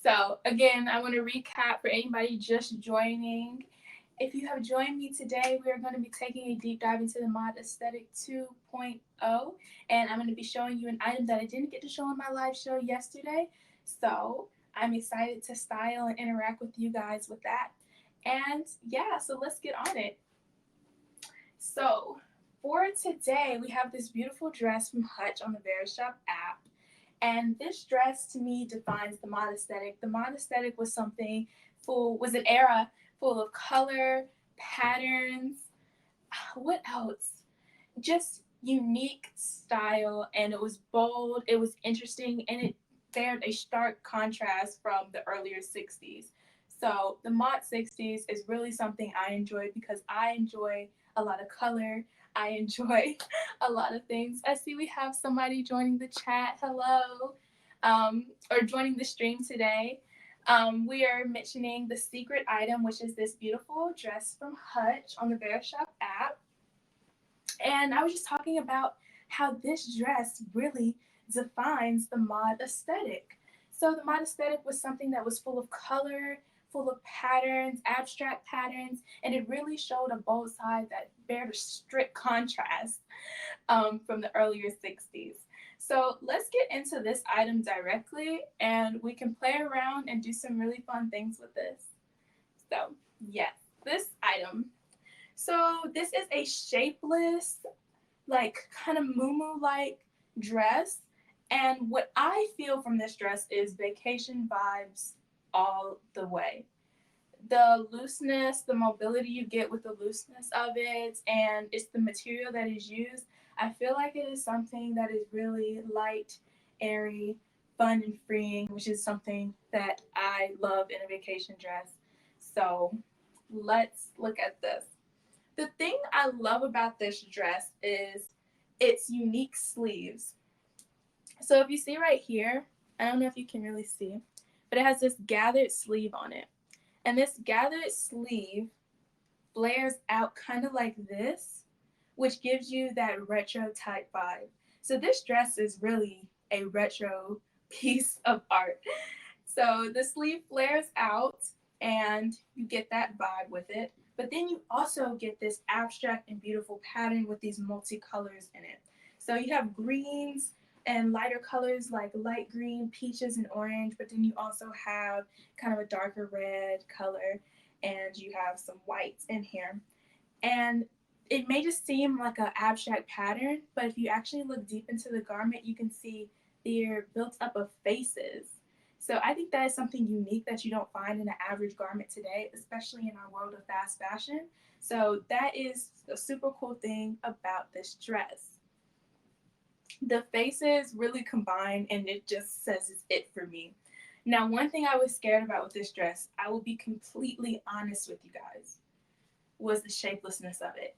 So again, I want to recap for anybody just joining. If you have joined me today, we are going to be taking a deep dive into the Mod Aesthetic 2.0, and I'm going to be showing you an item that I didn't get to show on my live show yesterday. So I'm excited to style and interact with you guys with that. And yeah, so let's get on it. So for today, we have this beautiful dress from Hutch on the Verishop app. And this dress to me defines the mod aesthetic. The mod aesthetic was was an era full of color, patterns, what else? Just unique style, and it was bold, it was interesting, and it bared a stark contrast from the earlier 60s. So the mod 60s is really something I enjoy because I enjoy a lot of color. I enjoy a lot of things. I see we have somebody joining the chat. Hello. Or joining the stream today. We are mentioning the secret item, which is this beautiful dress from Hutch on the Verishop app. And I was just talking about how this dress really defines the mod aesthetic. So the mod aesthetic was something that was full of color, full of patterns, abstract patterns, and it really showed a bold side that bared a strict contrast from the earlier 60s. So let's get into this item directly, and we can play around and do some really fun things with this. So yes, this item. So this is a shapeless, like kind of muumuu-like dress. And what I feel from this dress is vacation vibes all the way. The looseness, the mobility you get with the looseness of it, and it's the material that is used. I feel like it is something that is really light, airy, fun, and freeing, which is something that I love in a vacation dress. So let's look at this. The thing I love about this dress is its unique sleeves. So if you see right here, I don't know if you can really see, but it has this gathered sleeve on it. And this gathered sleeve flares out kind of like this, which gives you that retro type vibe. So this dress is really a retro piece of art. So the sleeve flares out and you get that vibe with it. But then you also get this abstract and beautiful pattern with these multicolors in it. So you have greens and lighter colors like light green, peaches, and orange, but then you also have kind of a darker red color, and you have some whites in here. And it may just seem like an abstract pattern, but if you actually look deep into the garment, you can see they're built up of faces. So I think that is something unique that you don't find in an average garment today, especially in our world of fast fashion. So that is a super cool thing about this dress. The faces really combine, and it just says it's it for me. Now, one thing I was scared about with this dress, I will be completely honest with you guys, was the shapelessness of it.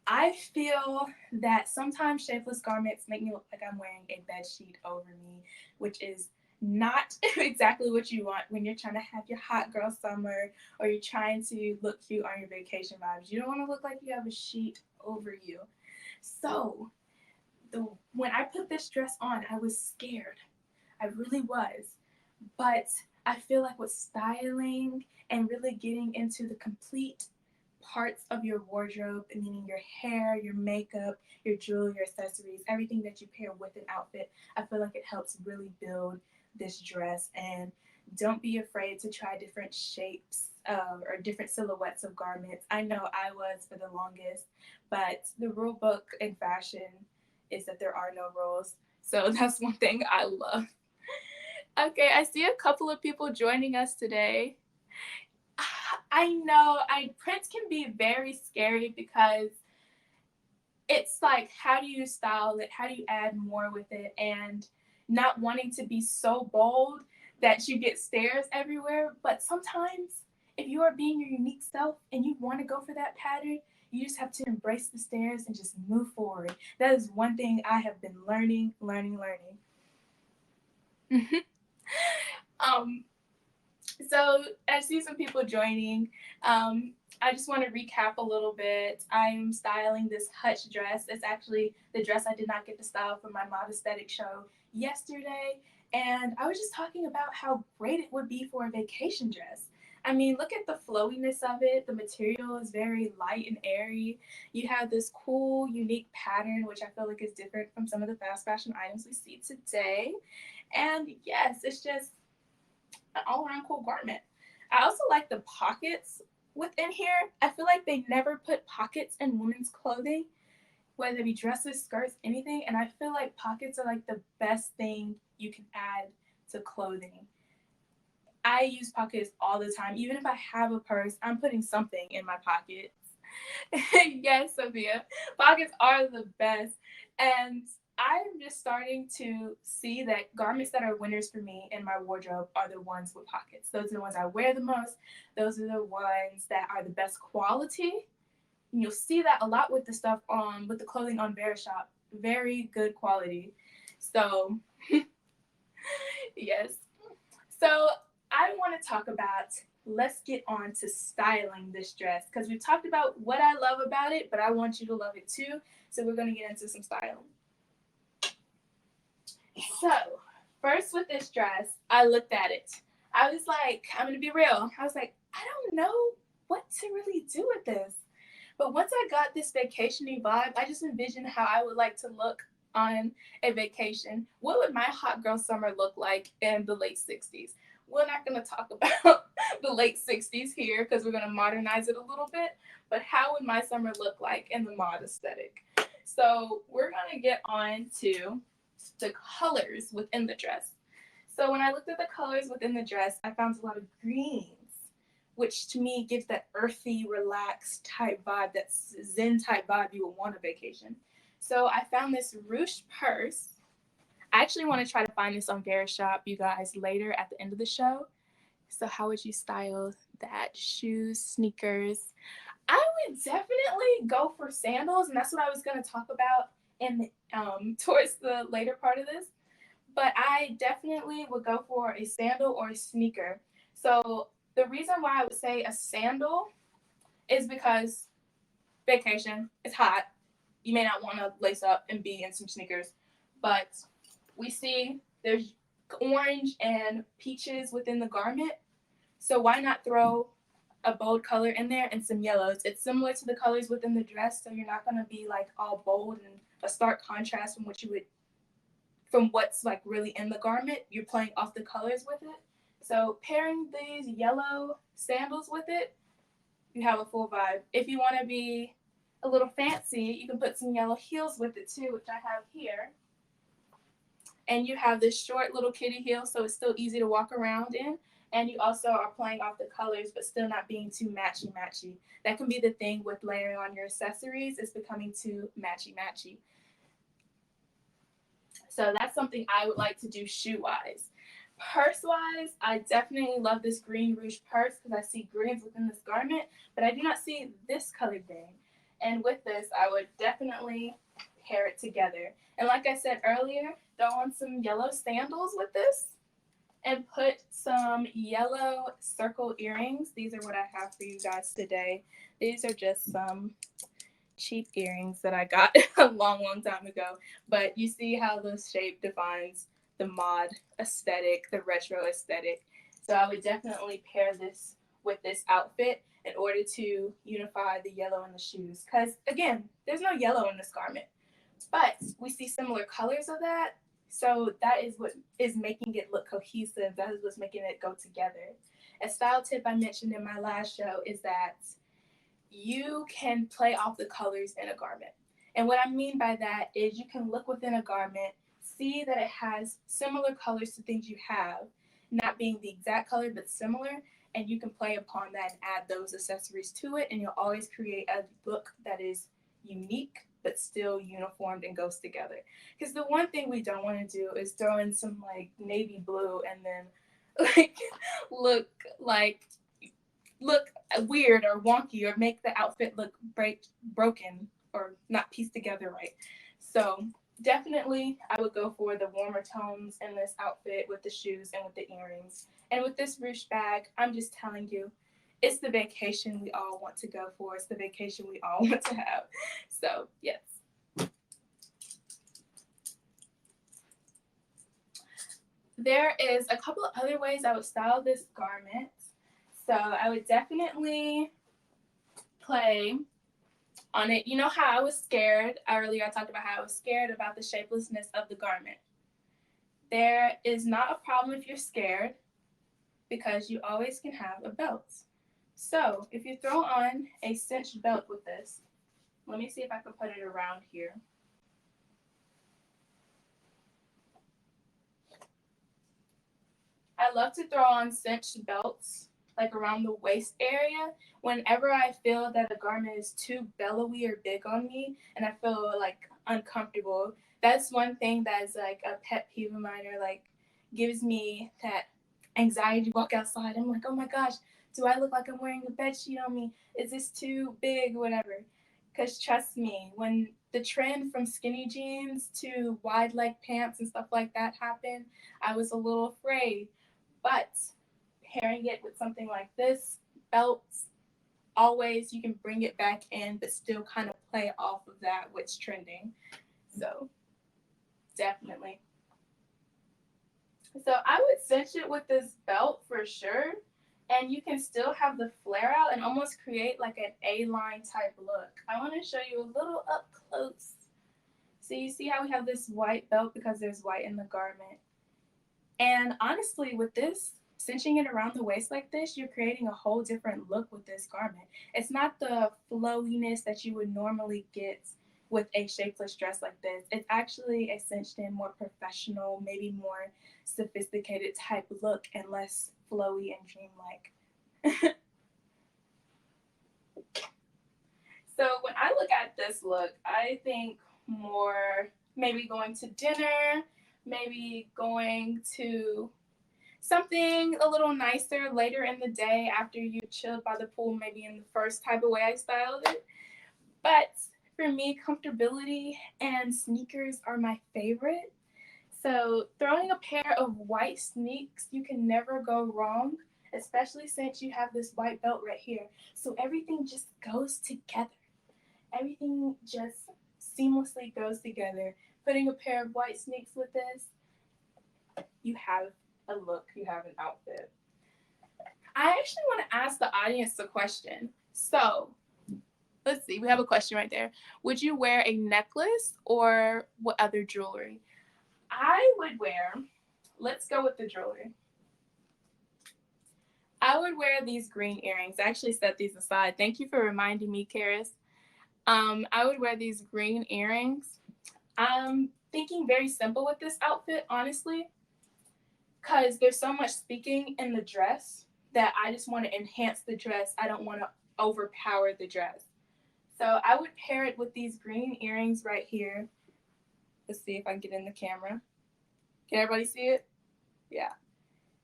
I feel that sometimes shapeless garments make me look like I'm wearing a bed sheet over me, which is not exactly what you want when you're trying to have your hot girl summer or you're trying to look cute on your vacation vibes. You don't want to look like you have a sheet over you. So when I put this dress on, I was scared. I really was. But I feel like with styling and really getting into the complete parts of your wardrobe, meaning your hair, your makeup, your jewelry, your accessories, everything that you pair with an outfit, I feel like it helps really build this dress. And don't be afraid to try different shapes or different silhouettes of garments. I know I was for the longest, but the rule book in fashion is that there are no rules. So that's one thing I love. Okay, I see a couple of people joining us today. I know prints can be very scary because it's like, how do you style it? How do you add more with it? And not wanting to be so bold that you get stares everywhere. But sometimes if you are being your unique self and you want to go for that pattern, you just have to embrace the stares and just move forward. That is one thing I have been learning. um, So I see some people joining. I just want to recap a little bit. I'm styling this Hutch dress. It's actually the dress I did not get to style for my Mod Aesthetic show yesterday. And I was just talking about how great it would be for a vacation dress. I mean, look at the flowiness of it. The material is very light and airy. You have this cool, unique pattern, which I feel like is different from some of the fast fashion items we see today. And yes, it's just an all around cool garment. I also like the pockets within here. I feel like they never put pockets in women's clothing, whether it be dresses, skirts, anything. And I feel like pockets are like the best thing you can add to clothing. I use pockets all the time. Even if I have a purse, I'm putting something in my pockets. Yes, Sophia, pockets are the best. And I'm just starting to see that garments that are winners for me in my wardrobe are the ones with pockets. Those are the ones I wear the most. Those are the ones that are the best quality. And you'll see that a lot with the stuff on, with the clothing on Verishop. Very good quality. So, yes. So, I want to talk about, let's get on to styling this dress, because we've talked about what I love about it, but I want you to love it too. So we're going to get into some styling. So first with this dress, I looked at it. I was like, I'm going to be real. I was like, I don't know what to really do with this. But once I got this vacation-y vibe, I just envisioned how I would like to look on a vacation. What would my hot girl summer look like in the late 60s? We're not going to talk about the late 60s here because we're going to modernize it a little bit. But how would my summer look like in the mod aesthetic? So we're going to get on to the colors within the dress. So when I looked at the colors within the dress, I found a lot of greens, which to me gives that earthy, relaxed type vibe, that zen type vibe you would want on vacation. So I found this ruched purse. I actually want to try to find this on Verishop, you guys, later at the end of the show. So how would you style that? Shoes, sneakers. I would definitely go for sandals, and that's what I was going to talk about in towards the later part of this. But I definitely would go for a sandal or a sneaker. So the reason why I would say a sandal is because vacation, it's hot. You may not want to lace up and be in some sneakers, but we see there's orange and peaches within the garment. So why not throw a bold color in there and some yellows? It's similar to the colors within the dress, so you're not going to be like all bold and a stark contrast from what you would, from what's like really in the garment. You're playing off the colors with it. So pairing these yellow sandals with it, you have a full vibe. If you want to be a little fancy, you can put some yellow heels with it too, which I have here. And you have this short little kitty heel, so it's still easy to walk around in. And you also are playing off the colors, but still not being too matchy-matchy. That can be the thing with layering on your accessories, is becoming too matchy-matchy. So that's something I would like to do shoe-wise. Purse-wise, I definitely love this green ruched purse because I see greens within this garment, but I do not see this colored green. And with this, I would definitely pair it together. And like I said earlier, throw on some yellow sandals with this and put some yellow circle earrings. These are what I have for you guys today. These are just some cheap earrings that I got a long time ago. But you see how the shape defines the mod aesthetic, the retro aesthetic. So I would definitely pair this with this outfit in order to unify the yellow in the shoes. Because again, there's no yellow in this garment, but we see similar colors of that. So that is what is making it look cohesive. That is what's making it go together. A style tip I mentioned in my last show is that you can play off the colors in a garment. And what I mean by that is you can look within a garment, see that it has similar colors to things you have, not being the exact color, but similar, and you can play upon that and add those accessories to it, and you'll always create a look that is unique but still uniformed and goes together. Because the one thing we don't want to do is throw in some like navy blue and then like look weird or wonky or make the outfit look broken or not pieced together right. So definitely I would go for the warmer tones in this outfit with the shoes and with the earrings. And with this ruched bag, I'm just telling you, it's the vacation we all want to go for. It's the vacation we all want to have. So, yes. there is a couple of other ways I would style this garment. So I would definitely play on it. You know how I was scared earlier? I talked about how I was scared about the shapelessness of the garment. There is not a problem if you're scared because you always can have a belt. So if you throw on a cinched belt with this, let me see if I can put it around here. I love to throw on cinched belts like around the waist area whenever I feel that a garment is too bellowy or big on me and I feel like uncomfortable. That's one thing that's like a pet peeve of mine, or like gives me that anxiety to walk outside. I'm like, oh my gosh, do I look like I'm wearing a bed sheet on me? Is this too big? Whatever. Because trust me, when the trend from skinny jeans to wide leg pants and stuff like that happened, I was a little afraid. But pairing it with something like this, belts, always you can bring it back in, but still kind of play off of that what's trending. So definitely. So I would cinch it with this belt for sure. And you can still have the flare out and almost create like an A-line type look. I want to show you a little up close. So you see how we have this white belt because there's white in the garment. And honestly, with this, cinching it around the waist like this, you're creating a whole different look with this garment. It's not the flowiness that you would normally get with a shapeless dress like this. It's actually a cinched in, more professional, maybe more sophisticated type look and less flowy and dreamlike. So when I look at this look, I think more maybe going to dinner, maybe going to something a little nicer later in the day after you chilled by the pool, maybe in the first type of way I styled it. But for me, comfortability and sneakers are my favorite. So throwing a pair of white sneaks, you can never go wrong, especially since you have this white belt right here. So everything just goes together. Everything just seamlessly goes together. Putting a pair of white sneaks with this, you have a look, you have an outfit. I actually want to ask the audience a question. So, let's see, we have a question right there. Would you wear a necklace or what other jewelry? I would wear, let's go with the jewelry. I would wear these green earrings. I actually set these aside. Thank you for reminding me, Karis. I would wear these green earrings. I'm thinking very simple with this outfit, honestly, because there's so much speaking in the dress that I just want to enhance the dress. I don't want to overpower the dress. So I would pair it with these green earrings right here. Let's see if I can get in the camera. Can everybody see it? Yeah.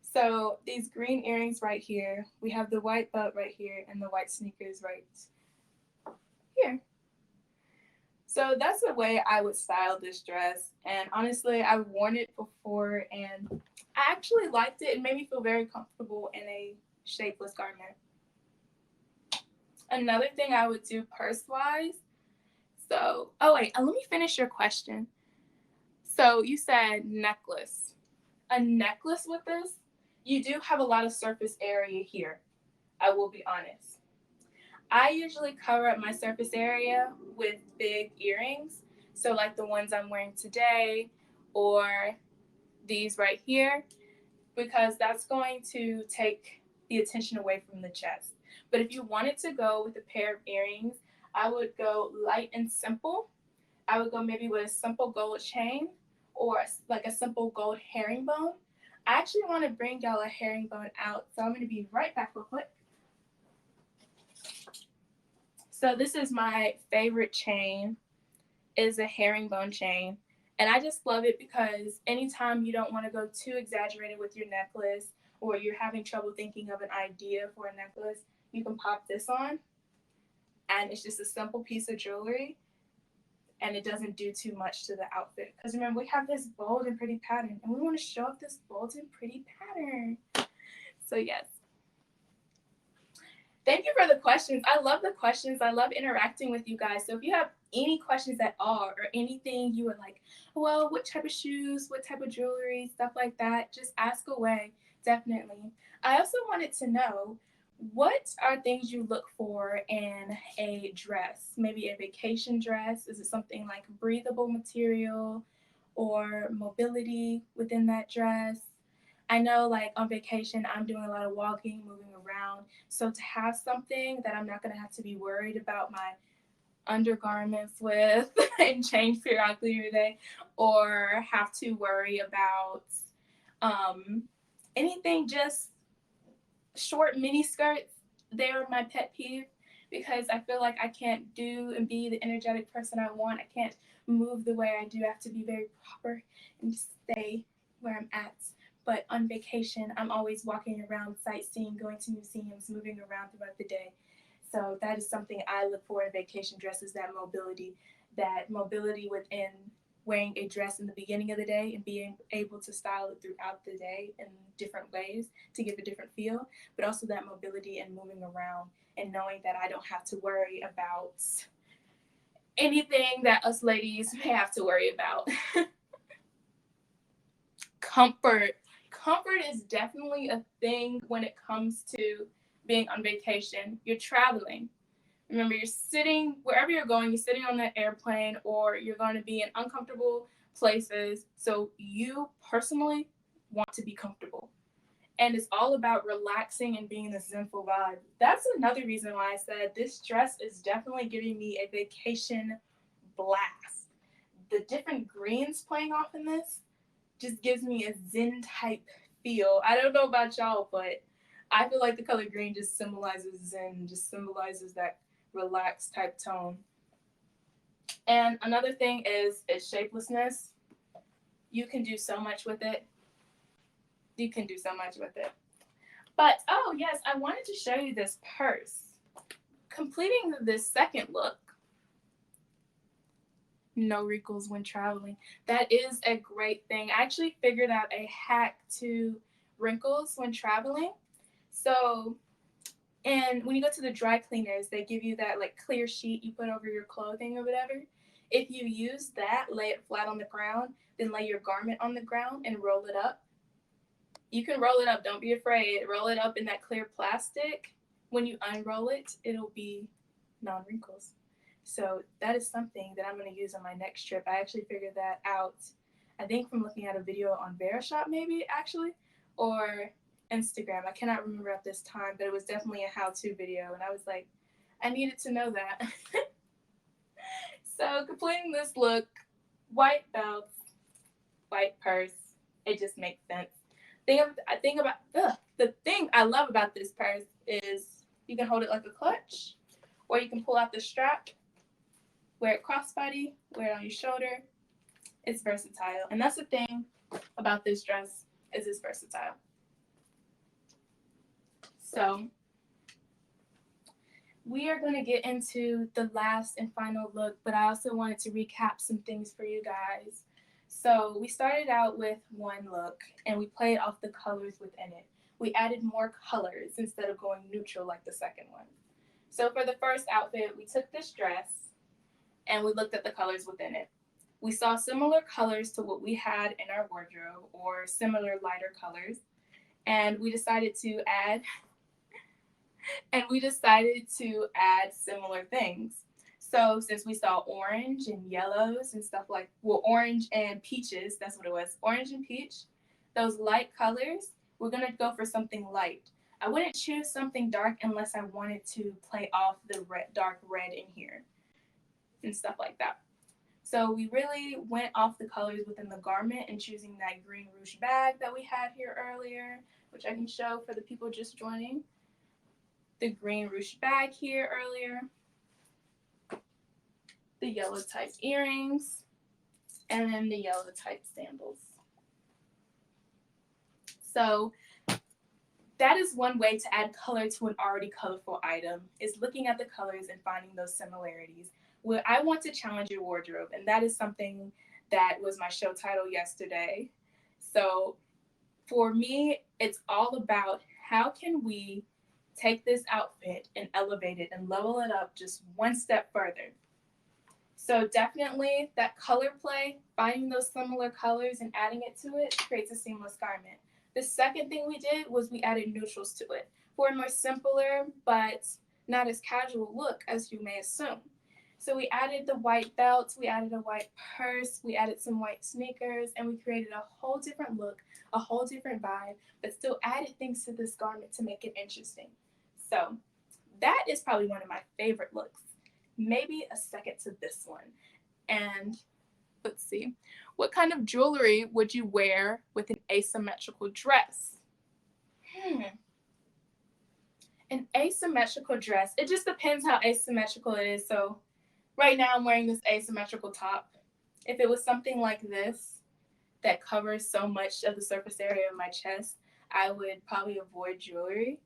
So these green earrings right here. We have the white belt right here and the white sneakers right here. So that's the way I would style this dress. And honestly, I've worn it before and I actually liked it. It made me feel very comfortable in a shapeless garment. Another thing I would do purse-wise. So, let me finish your question. So you said necklace. A necklace with this, you do have a lot of surface area here. I will be honest. I usually cover up my surface area with big earrings. So like the ones I'm wearing today or these right here, because that's going to take the attention away from the chest. But if you wanted to go with a pair of earrings, I would go light and simple. I would go maybe with a simple gold chain or like a simple gold herringbone. I actually want to bring y'all a herringbone out, so I'm going to be right back real quick. So this is my favorite chain, is a herringbone chain. And I just love it because anytime you don't want to go too exaggerated with your necklace or you're having trouble thinking of an idea for a necklace, you can pop this on. And it's just a simple piece of jewelry. And it doesn't do too much to the outfit. Because remember, we have this bold and pretty pattern. And we want to show off this bold and pretty pattern. So yes. Thank you for the questions. I love the questions. I love interacting with you guys. So if you have any questions at all or anything you were like, well, what type of shoes, what type of jewelry, stuff like that, just ask away. Definitely. I also wanted to know, what are things you look for in a dress? Maybe a vacation dress? Is it something like breathable material or mobility within that dress? I know, like, on vacation, I'm doing a lot of walking, moving around. So to have something that I'm not going to have to be worried about my undergarments with and change periodically every day, or have to worry about um, anything just short mini skirts, they're my pet peeve because I feel like I can't do and be the energetic person I want. I can't move the way I do. I have to be very proper and stay where I'm at. But on vacation, I'm always walking around, sightseeing, going to museums, moving around throughout the day. So that is something I look for in vacation dresses, that mobility within wearing a dress in the beginning of the day and being able to style it throughout the day in different ways to give a different feel, but also that mobility and moving around and knowing that I don't have to worry about anything that us ladies may have to worry about. Comfort. Comfort is definitely a thing when it comes to being on vacation. You're traveling. Remember, you're sitting wherever you're going, you're sitting on that airplane or you're going to be in uncomfortable places. So you personally want to be comfortable. And it's all about relaxing and being in the zenful vibe. That's another reason why I said this dress is definitely giving me a vacation blast. The different greens playing off in this just gives me a zen type feel. I don't know about y'all, but I feel like the color green just symbolizes zen, just symbolizes that relaxed type tone. And another thing is its shapelessness. You can do so much with it. You can do so much with it. But, oh yes, I wanted to show you this purse. Completing this second look, no wrinkles when traveling. That is a great thing. I actually figured out a hack to wrinkles when traveling. So, and when you go to the dry cleaners, they give you that like clear sheet you put over your clothing or whatever. If you use that, lay it flat on the ground, then lay your garment on the ground and roll it up. You can roll it up, don't be afraid. Roll it up in that clear plastic. When you unroll it, it'll be non-wrinkles. So that is something that I'm going to use on my next trip. I actually figured that out, I think from looking at a video on Verishop maybe, actually, or Instagram. I cannot remember at this time, but it was definitely a how-to video, and I was like, I needed to know that. So completing this look, white belts, white purse, it just makes sense. The thing I love about this purse is you can hold it like a clutch, or you can pull out the strap, wear it crossbody, wear it on your shoulder. It's versatile, and that's the thing about this dress, is it's versatile. So we are going to get into the last and final look, but I also wanted to recap some things for you guys. So we started out with one look, and we played off the colors within it. We added more colors instead of going neutral like the second one. So for the first outfit, we took this dress, and we looked at the colors within it. We saw similar colors to what we had in our wardrobe, or similar lighter colors, and we decided to add similar things. So since we saw orange and yellows and stuff like, well, orange and peaches, that's what it was, orange and peach, those light colors, we're going to go for something light. I wouldn't choose something dark unless I wanted to play off the dark red in here and stuff like that. So we really went off the colors within the garment and choosing that green ruche bag that we had here earlier, which I can show for the people just joining. The green ruche bag here earlier, the yellow type earrings, and then the yellow type sandals. So that is one way to add color to an already colorful item, is looking at the colors and finding those similarities. Well, I want to challenge your wardrobe, and that is something that was my show title yesterday. So for me, it's all about how can we take this outfit and elevate it and level it up just one step further. So definitely that color play, finding those similar colors and adding it to it creates a seamless garment. The second thing we did was we added neutrals to it for a more simpler but not as casual look as you may assume. So we added the white belts, we added a white purse, we added some white sneakers, and we created a whole different look, a whole different vibe, but still added things to this garment to make it interesting. So that is probably one of my favorite looks. Maybe a second to this one. And let's see, what kind of jewelry would you wear with an asymmetrical dress? An asymmetrical dress, it just depends how asymmetrical it is. So right now I'm wearing this asymmetrical top. If it was something like this that covers so much of the surface area of my chest, I would probably avoid jewelry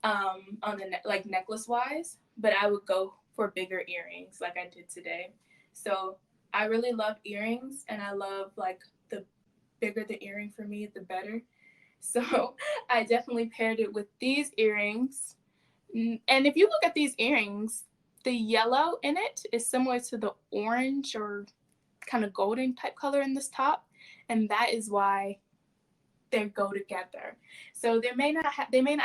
on the like necklace wise, but I would go for bigger earrings like I did today. So I really love earrings, and I love like the bigger the earring for me, the better. So I definitely paired it with these earrings. And if you look at these earrings, the yellow in it is similar to the orange or kind of golden type color in this top, and that is why they go together. So they may not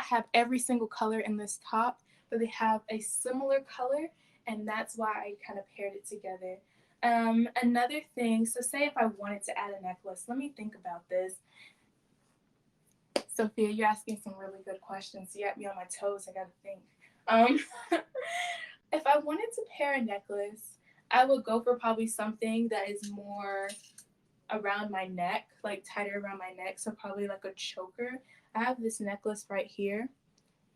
have every single color in this top, but they have a similar color, and that's why I kind of paired it together. Another thing, so say if I wanted to add a necklace, let me think about this. Sophia, you're asking some really good questions. You got me on my toes. I gotta think. If I wanted to pair a necklace, I would go for probably something that is more around my neck, like tighter around my neck. So probably like a choker. I have this necklace right here.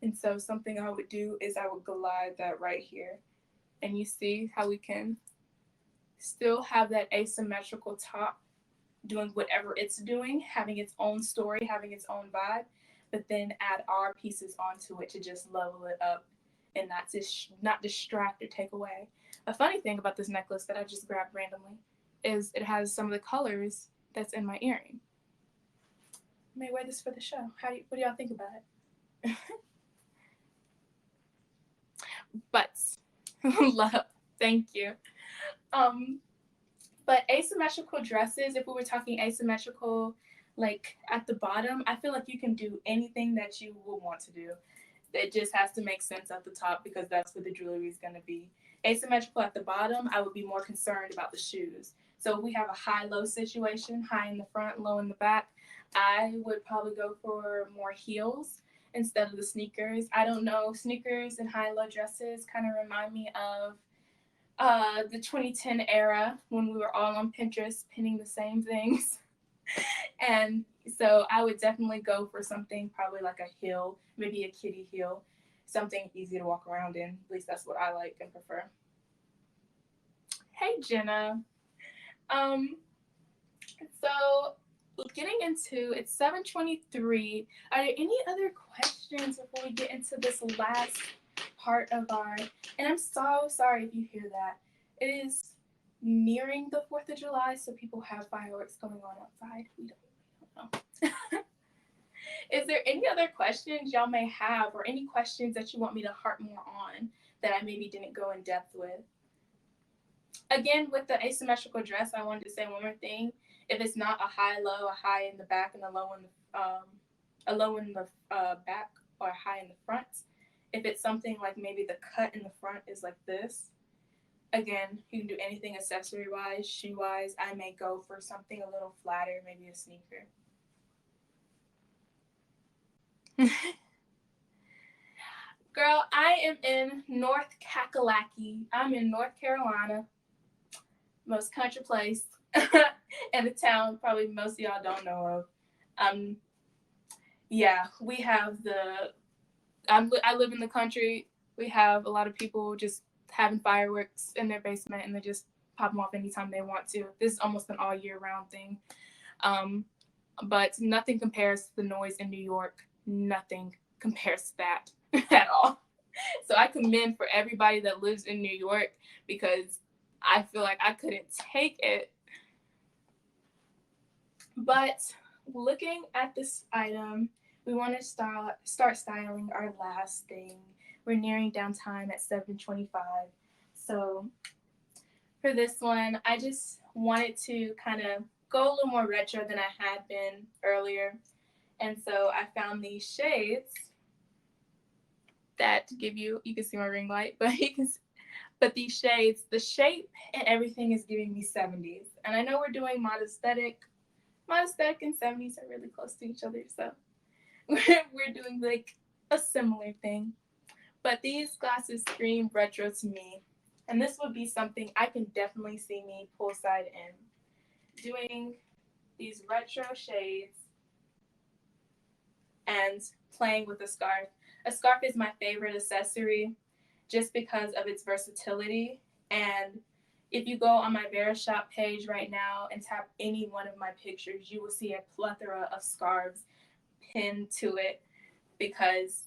And so something I would do is I would glide that right here. And you see how we can still have that asymmetrical top doing whatever it's doing, having its own story, having its own vibe, but then add our pieces onto it to just level it up and not distract or take away. A funny thing about this necklace that I just grabbed randomly is it has some of the colors that's in my earring. I may wear this for the show. What do y'all think about it? Butts. Love. Thank you. But asymmetrical dresses, if we were talking asymmetrical, like at the bottom, I feel like you can do anything that you would want to do. It just has to make sense at the top because that's where the jewelry is going to be. Asymmetrical at the bottom, I would be more concerned about the shoes. So if we have a high-low situation, high in the front, low in the back, I would probably go for more heels instead of the sneakers. I don't know, sneakers and high-low dresses kind of remind me of the 2010 era when we were all on Pinterest pinning the same things. And so I would definitely go for something probably like a heel, maybe a kitty heel, something easy to walk around in. At least that's what I like and prefer. Hey, Jenna. So getting into, it's 7:23. Are there any other questions before we get into this last part of our, and I'm so sorry if you hear that. It is nearing the 4th of July, so people have fireworks going on outside. We don't know. Is there any other questions y'all may have, or any questions that you want me to harp more on that I maybe didn't go in depth with? Again, with the asymmetrical dress, I wanted to say one more thing. If it's not a high-low, a high in the back and a low in the back, or a high in the front, if it's something like maybe the cut in the front is like this, again, you can do anything accessory-wise, shoe-wise. I may go for something a little flatter, maybe a sneaker. Girl, I am in North Kakalaki. I'm in North Carolina, most country place in a town probably most of y'all don't know of. Yeah, we have I live in the country. We have a lot of people just having fireworks in their basement, and they just pop them off anytime they want to. This is almost an all year round thing. But nothing compares to the noise in New York. Nothing compares to that at all. So I commend for everybody that lives in New York, because I feel like I couldn't take it. But looking at this item, we want to start styling our last thing. We're nearing down time at 7:25. So for this one, I just wanted to kind of go a little more retro than I had been earlier. And so I found these shades that give you can see my ring light, but these shades, the shape and everything is giving me 70s. And I know we're doing mod aesthetic. Mod aesthetic and 70s are really close to each other, so we're doing like a similar thing. But these glasses scream retro to me. And this would be something I can definitely see me poolside in. Doing these retro shades and playing with a scarf. A scarf is my favorite accessory just because of its versatility. And if you go on my Verishop page right now and tap any one of my pictures, you will see a plethora of scarves pinned to it because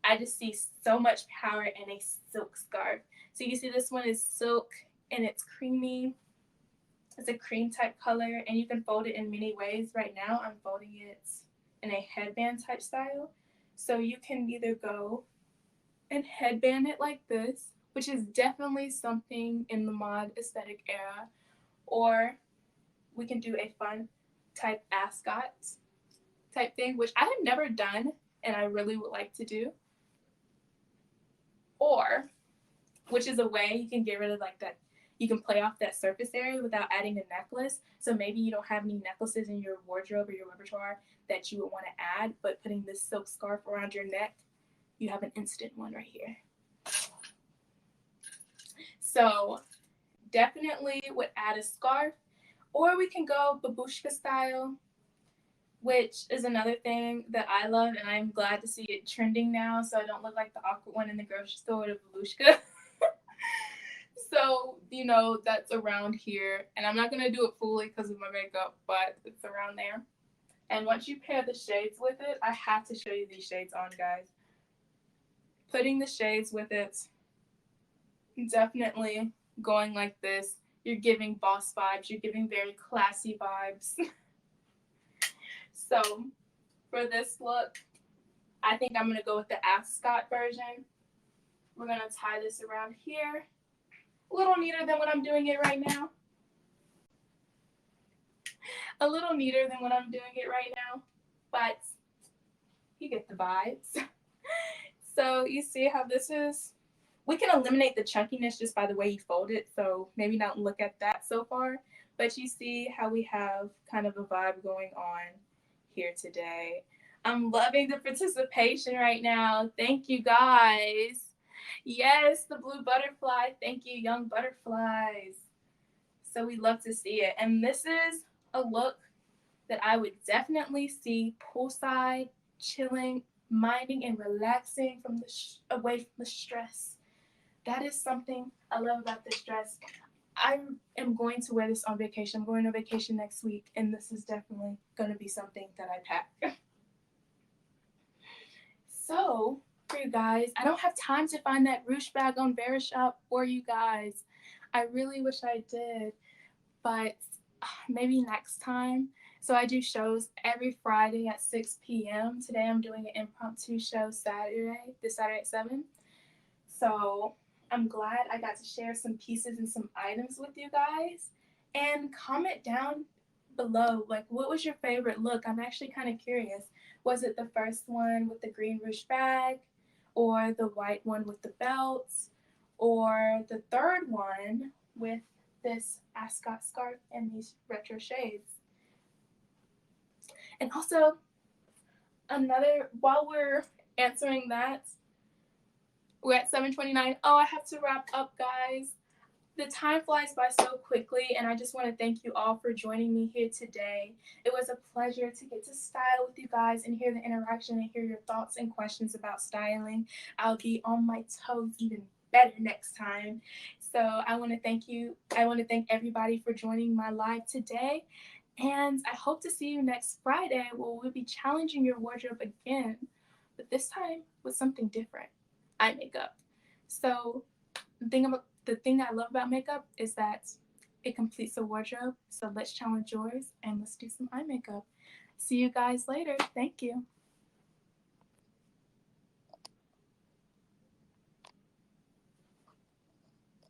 I just see so much power in a silk scarf. So you see this one is silk and it's creamy. It's a cream type color and you can fold it in many ways. Right now I'm folding it in a headband type style. So you can either go and headband it like this, which is definitely something in the mod aesthetic era, or we can do a fun type ascot type thing, which I have never done and I really would like to do. Or, which is a way you can get rid of like that, you can play off that surface area without adding a necklace. So maybe you don't have any necklaces in your wardrobe or your repertoire that you would want to add, but putting this silk scarf around your neck, you have an instant one right here. So definitely would add a scarf, or we can go babushka style, which is another thing that I love, and I'm glad to see it trending now so I don't look like the awkward one in the grocery store with a babushka. So, you know, that's around here, and I'm not going to do it fully because of my makeup, but it's around there. And once you pair the shades with it, I have to show you these shades on, guys. Putting the shades with it, definitely going like this. You're giving boss vibes. You're giving very classy vibes. So for this look, I think I'm going to go with the ascot version. We're going to tie this around here. A little neater than what I'm doing it right now. A little neater than what I'm doing it right now. But you get the vibes. So you see how this is? We can eliminate the chunkiness just by the way you fold it, so maybe not look at that so far. But you see how we have kind of a vibe going on here today. I'm loving the participation right now. Thank you, guys. Yes, the blue butterfly. Thank you, young butterflies. So we love to see it. And this is a look that I would definitely see poolside, chilling, minding and relaxing from away from the stress. That is something I love about this dress. I am going to wear this on vacation. I'm going on vacation next week, and this is definitely going to be something that I pack. So, for you guys, I don't have time to find that ruche bag on Verishop for you guys. I really wish I did, but maybe next time. So I do shows every Friday at 6 p.m. Today I'm doing an impromptu show this Saturday at 7. So I'm glad I got to share some pieces and some items with you guys. And comment down below, like, what was your favorite look? I'm actually kind of curious. Was it the first one with the green ruche bag, or the white one with the belts, or the third one with this ascot scarf and these retro shades? And also, while we're answering that, we're at 7:29. Oh, I have to wrap up, guys. The time flies by so quickly, and I just want to thank you all for joining me here today. It was a pleasure to get to style with you guys and hear the interaction and hear your thoughts and questions about styling. I'll be on my toes even better next time. So I want to thank you. I want to thank everybody for joining my live today. And I hope to see you next Friday where we'll be challenging your wardrobe again, but this time with something different, eye makeup. So the thing I love about makeup is that it completes a wardrobe. So let's challenge yours and let's do some eye makeup. See you guys later. Thank you.